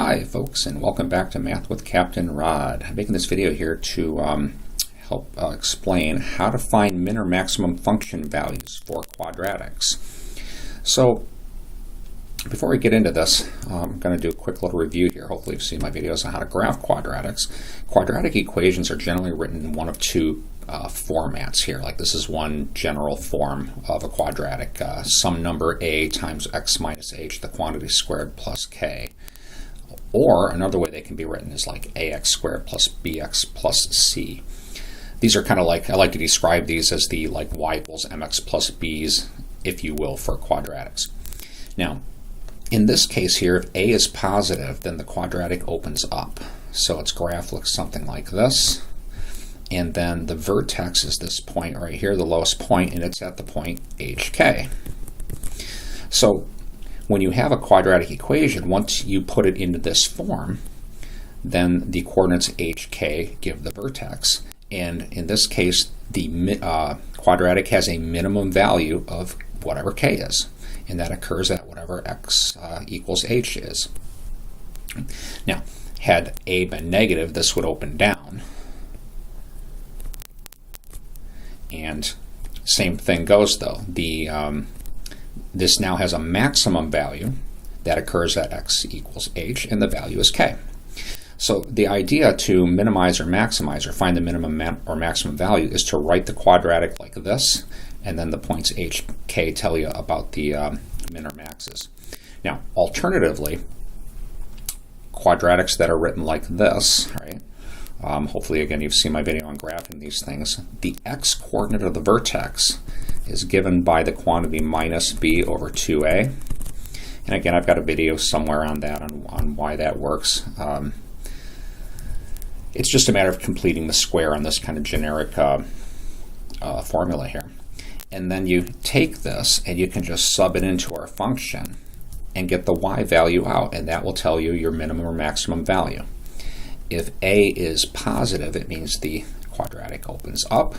Hi folks, and welcome back to Math with Captain Rod. I'm making this video here to help explain how to find min or maximum function values for quadratics. So before we get into this, I'm going to do a quick little review here. Hopefully you've seen my videos on how to graph quadratics. Quadratic equations are generally written in one of two formats here. Like this is one general form of a quadratic, some number a times x minus h, the quantity squared plus k. Or another way they can be written is like ax squared plus bx plus c. These are kind of like, I like to describe these as the like y equals mx plus b's, if you will, for quadratics. Now, in this case here, if a is positive, then the quadratic opens up. So its graph looks something like this. And then the vertex is this point right here, the lowest point, and it's at the point hk. So when you have a quadratic equation, once you put it into this form, then the coordinates hk give the vertex. And in this case, the quadratic has a minimum value of whatever k is. And that occurs at whatever x equals h is. Now, had a been negative, this would open down. And same thing goes though. This now has a maximum value that occurs at x equals h, and the value is k. So the idea to minimize or maximize or find the minimum or maximum value is to write the quadratic like this, and then the points h, k tell you about the min or maxes. Now, alternatively, quadratics that are written like this, right? Hopefully, again, you've seen my video on graphing these things. The x-coordinate of the vertex is given by the quantity minus b over 2a. And again, I've got a video somewhere on that, on why that works. It's just a matter of completing the square on this kind of generic formula here. And then you take this and you can just sub it into our function and get the y value out, and that will tell you your minimum or maximum value. If a is positive, it means the quadratic opens up,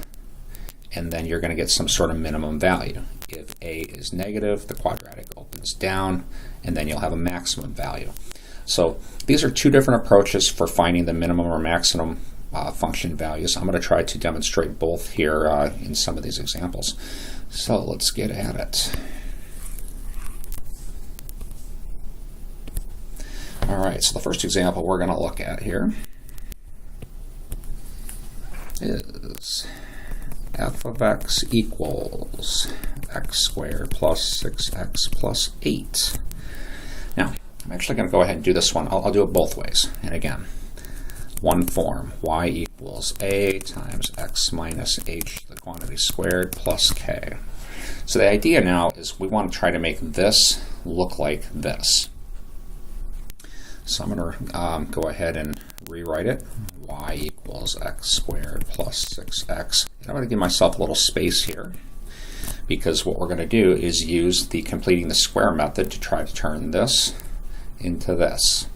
and then you're going to get some sort of minimum value. If a is negative, the quadratic opens down, and then you'll have a maximum value. So these are two different approaches for finding the minimum or maximum function values. I'm going to try to demonstrate both here in some of these examples. So let's get at it. All right, so the first example we're going to look at here is f of x equals x squared plus 6x plus 8. Now, I'm actually going to go ahead and do this one. I'll do it both ways. And again, one form, y equals a times x minus h, the quantity squared, plus k. So the idea now is we want to try to make this look like this. So I'm going to go ahead and rewrite it. Y equals x squared plus 6x. And I'm going to give myself a little space here, because what we're going to do is use the completing the square method to try to turn this into this.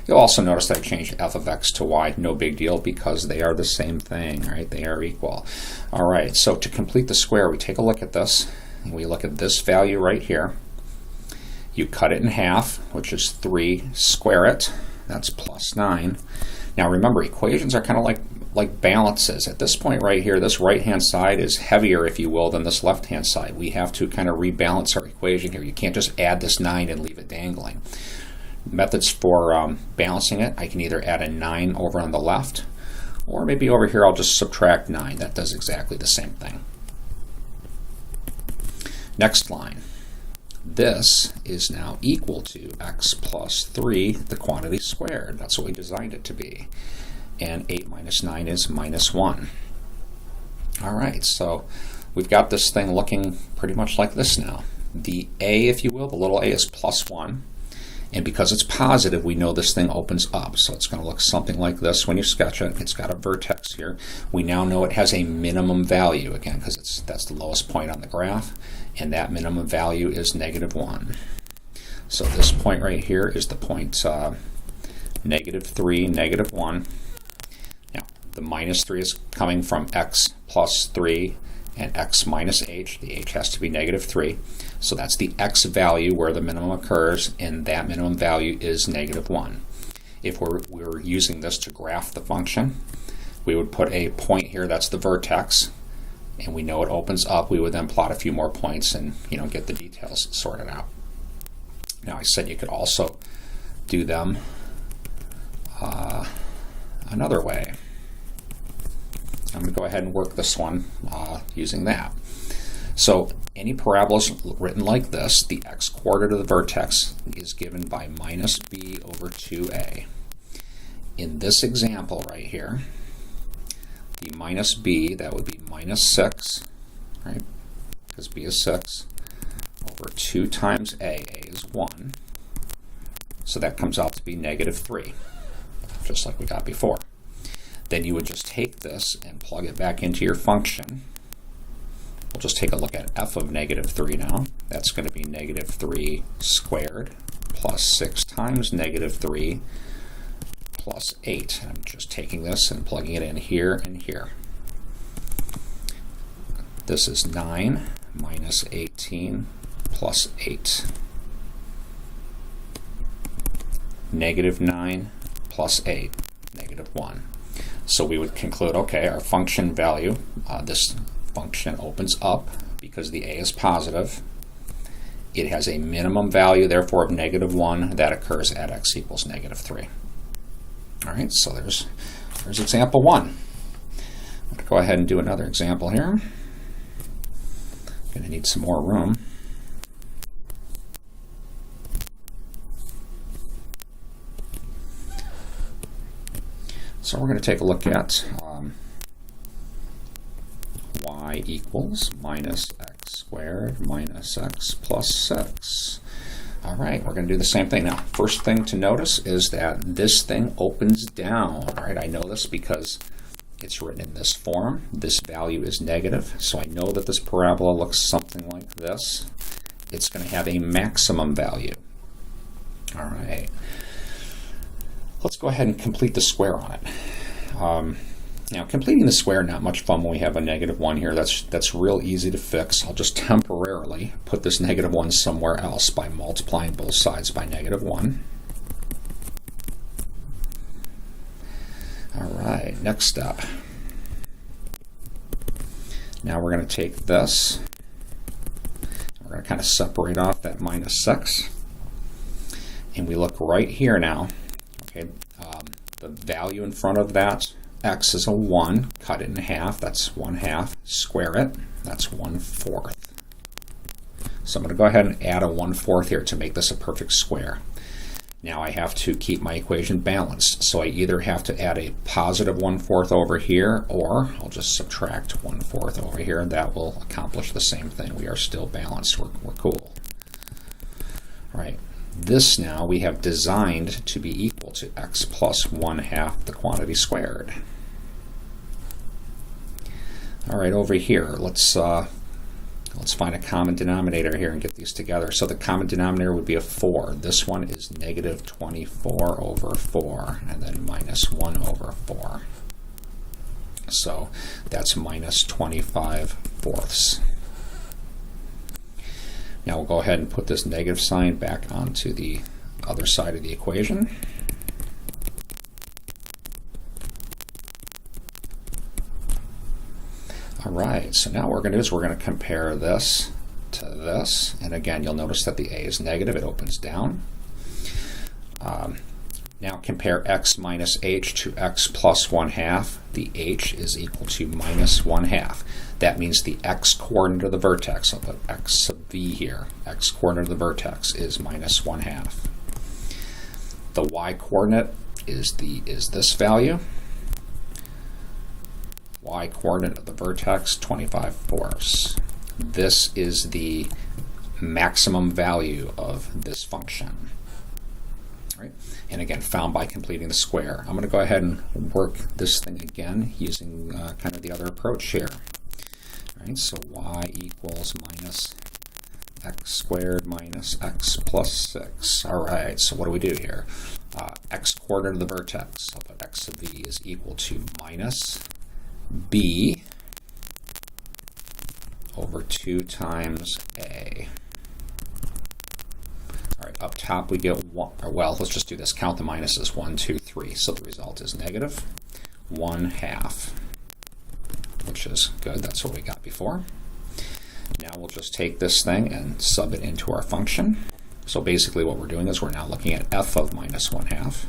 You'll also notice that I changed f of x to y. No big deal, because they are the same thing, right? They are equal. All right, so to complete the square, we take a look at this, and we look at this value right here. You cut it in half, which is 3, square it, that's plus 9. Now remember, equations are kind of like balances. At this point right here, this right-hand side is heavier, if you will, than this left-hand side. We have to kind of rebalance our equation here. You can't just add this 9 and leave it dangling. Methods for balancing it, I can either add a 9 over on the left, or maybe over here I'll just subtract 9. That does exactly the same thing. Next line. This is now equal to x plus 3, the quantity squared. That's what we designed it to be. And 8 minus 9 is minus 1. All right, so we've got this thing looking pretty much like this now. The a, if you will, the little a is plus 1. And because it's positive, we know this thing opens up. So it's going to look something like this when you sketch it. It's got a vertex here. We now know it has a minimum value, again, because that's the lowest point on the graph. And that minimum value is negative 1. So this point right here is the point negative 3, negative 1. Now, the minus 3 is coming from x plus 3 and x minus h. The h has to be negative 3. So that's the x value where the minimum occurs, and that minimum value is negative 1. if we're using this to graph the function, we would put a point here, that's the vertex, and we know it opens up. We would then plot a few more points and get the details sorted out. Now I said you could also do them another way. I'm going to go ahead and work this one using that. So any parabolas written like this, the x-coordinate of the vertex is given by minus b over 2a. In this example right here, the minus b, that would be minus 6, right? Because b is 6, over 2 times a is 1. So that comes out to be negative 3, just like we got before. Then you would just take this and plug it back into your function. We'll just take a look at f of negative 3 now. That's going to be negative 3 squared plus 6 times negative 3 plus 8. I'm just taking this and plugging it in here and here. This is 9 minus 18 plus 8. Negative 9 plus 8, negative 1. So we would conclude, okay, our function value, this function opens up because the a is positive. It has a minimum value, therefore, of negative 1 that occurs at x equals negative 3. All right, so there's example 1. I'm going to go ahead and do another example here. I'm going to need some more room. So we're going to take a look at y equals minus x squared minus x plus 6. All right, we're going to do the same thing. Now, first thing to notice is that this thing opens down. All right, I know this because it's written in this form. This value is negative, so I know that this parabola looks something like this. It's going to have a maximum value. All right. Let's go ahead and complete the square on it. Now, completing the square, not much fun when we have a negative 1 here. That's real easy to fix. I'll just temporarily put this negative 1 somewhere else by multiplying both sides by negative 1. All right, next step. Now we're going to take this. We're going to kind of separate off that minus 6. And we look right here now. Okay, the value in front of that x is a 1. Cut it in half. That's 1/2. Square it. That's 1/4. So I'm going to go ahead and add a 1/4 here to make this a perfect square. Now I have to keep my equation balanced. So I either have to add a positive 1/4 over here, or I'll just subtract 1/4 over here, and that will accomplish the same thing. We are still balanced. We're cool. All right. This now we have designed to be equal to x plus 1/2 the quantity squared. All right, over here, let's find a common denominator here and get these together. So the common denominator would be a 4. This one is negative 24 over 4, and then minus 1 over 4. So that's minus 25/4. Now we'll go ahead and put this negative sign back onto the other side of the equation. All right, so now what we're going to do is we're going to compare this to this. And again, you'll notice that the a is negative. It opens down. Now compare x minus h to x plus 1/2. The h is equal to minus 1/2. That means the x-coordinate of the vertex, I'll put x sub v here, x-coordinate of the vertex is minus 1/2. The y-coordinate is this value. Y-coordinate of the vertex, 25/4. This is the maximum value of this function. Right? And again, found by completing the square. I'm going to go ahead and work this thing again using kind of the other approach here. Right? So y equals minus x squared minus x plus 6. All right, so what do we do here? X-coordinate of the vertex, I'll put x sub v is equal to minus b over 2 times a. All right, up top we get one, well, let's just do this. Count the minuses, 1, 2, 3. So the result is negative 1/2, which is good. That's what we got before. Now we'll just take this thing and sub it into our function. So basically what we're doing is we're now looking at f of minus 1/2.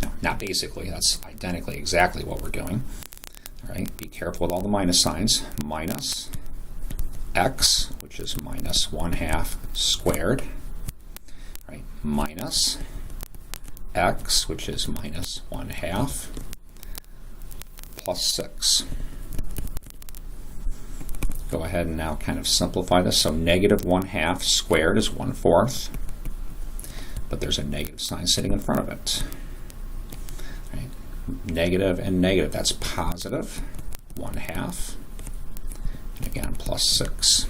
No, not basically, that's identically exactly what we're doing. All right, be careful with all the minus signs. Minus x, which is minus 1/2 squared, right, minus x, which is minus 1/2, plus 6. Go ahead and now kind of simplify this. So negative 1/2 squared is 1/4, but there's a negative sign sitting in front of it. Right. Negative and negative, that's positive 1/2. And again, plus 6.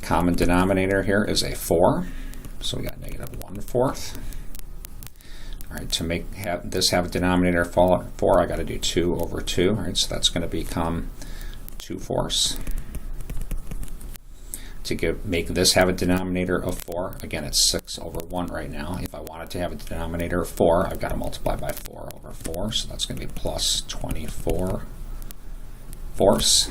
Common denominator here is a 4, so we got negative 1/4. All right, to make this have a denominator 4, I got to do 2 over 2. All right, so that's going to become 2/4. To make this have a denominator of 4, again, it's 6 over 1 right now. If I wanted to have a denominator of 4, I've got to multiply by 4 over 4, so that's going to be plus 24 fourths.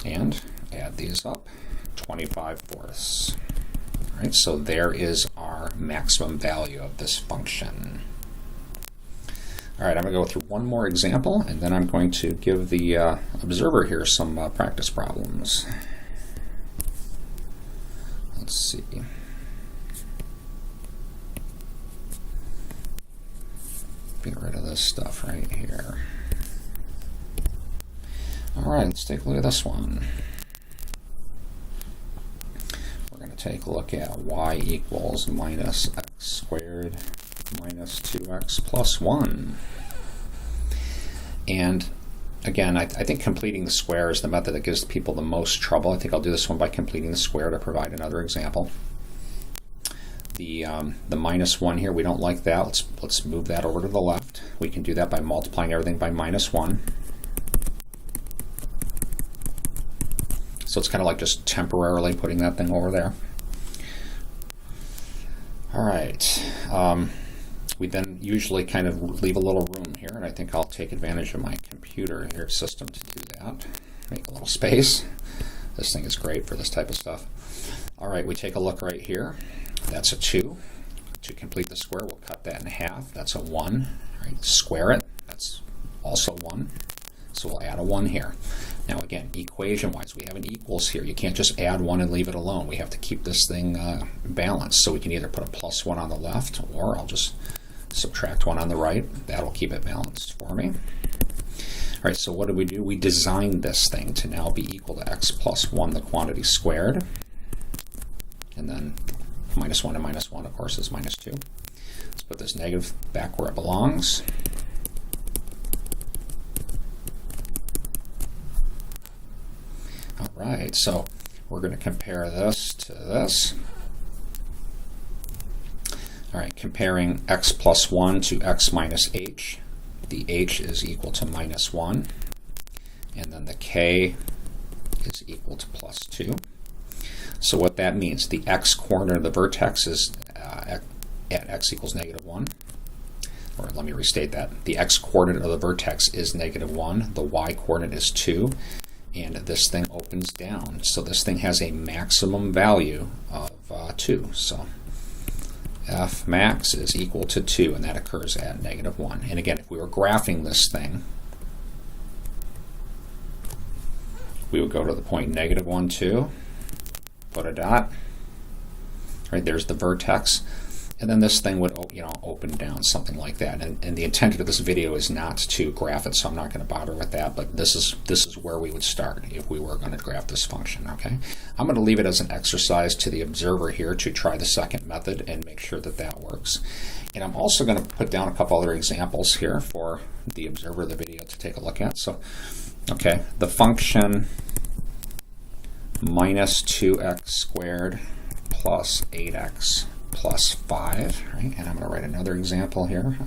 And add these up, 25 fourths. All right, so there is our maximum value of this function. All right, I'm going to go through one more example, and then I'm going to give the observer here some practice problems. Let's see. Get rid of this stuff right here. All right, let's take a look at this one. Take a look at y equals minus x squared minus 2x plus 1. And again, I think completing the square is the method that gives people the most trouble. I think I'll do this one by completing the square to provide another example. The minus 1 here, we don't like that. Let's move that over to the left. We can do that by multiplying everything by minus 1. So it's kind of like just temporarily putting that thing over there. All right, we then usually kind of leave a little room here, and I think I'll take advantage of my computer here system to do that. Make a little space. This thing is great for this type of stuff. All right, we take a look right here. That's a 2. To complete the square, we'll cut that in half. That's a 1. All right, square it. That's also 1. So we'll add a 1 here. Now again, equation-wise, we have an equals here. You can't just add 1 and leave it alone. We have to keep this thing balanced. So we can either put a plus 1 on the left, or I'll just subtract 1 on the right. That'll keep it balanced for me. All right, so what do? We designed this thing to now be equal to x plus 1, the quantity squared. And then minus 1 and minus 1, of course, is minus 2. Let's put this negative back where it belongs. All right, so we're going to compare this to this. All right, comparing x plus 1 to x minus h. The h is equal to minus 1, and then the k is equal to plus 2. So what that means, the x coordinate of the vertex is at x equals negative 1. Or let me restate that. The x coordinate of the vertex is negative 1. The y coordinate is 2. And this thing opens down. So this thing has a maximum value of 2. So f max is equal to 2, and that occurs at negative 1. And again, if we were graphing this thing, we would go to the point negative 1, 2, put a dot. Right, there's the vertex. And then this thing would open down, something like that. And the intent of this video is not to graph it, so I'm not going to bother with that, but this is where we would start if we were going to graph this function, okay? I'm going to leave it as an exercise to the observer here to try the second method and make sure that that works. And I'm also going to put down a couple other examples here for the observer of the video to take a look at. So, okay, the function minus 2x squared plus 8x plus 5, right? And I'm going to write another example here.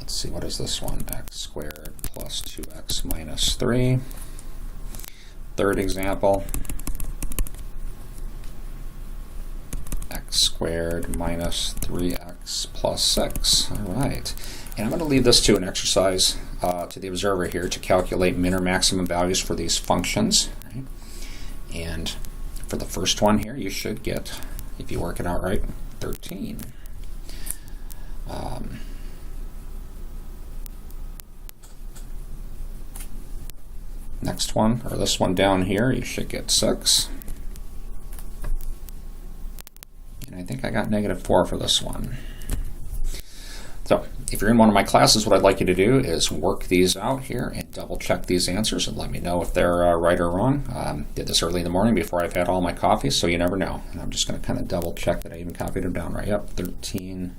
Let's see, what is this one? X squared plus 2x minus 3. Third example, x squared minus 3x plus 6. All right. And I'm going to leave this to an exercise to the observer here to calculate min or maximum values for these functions. Right? And for the first one here, you should get, if you work it out right, 13. Next one, or this one down here, you should get 6. And I think I got -4 for this one. So if you're in one of my classes, what I'd like you to do is work these out here and double check these answers and let me know if they're right or wrong. Did this early in the morning before I've had all my coffee, so you never know. And I'm just going to kind of double check that I even copied them down right. Yep, 13,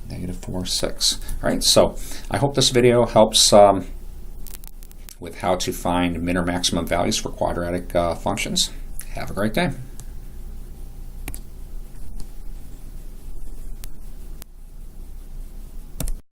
-4, 6. All right, so I hope this video helps with how to find min or maximum values for quadratic functions. Have a great day.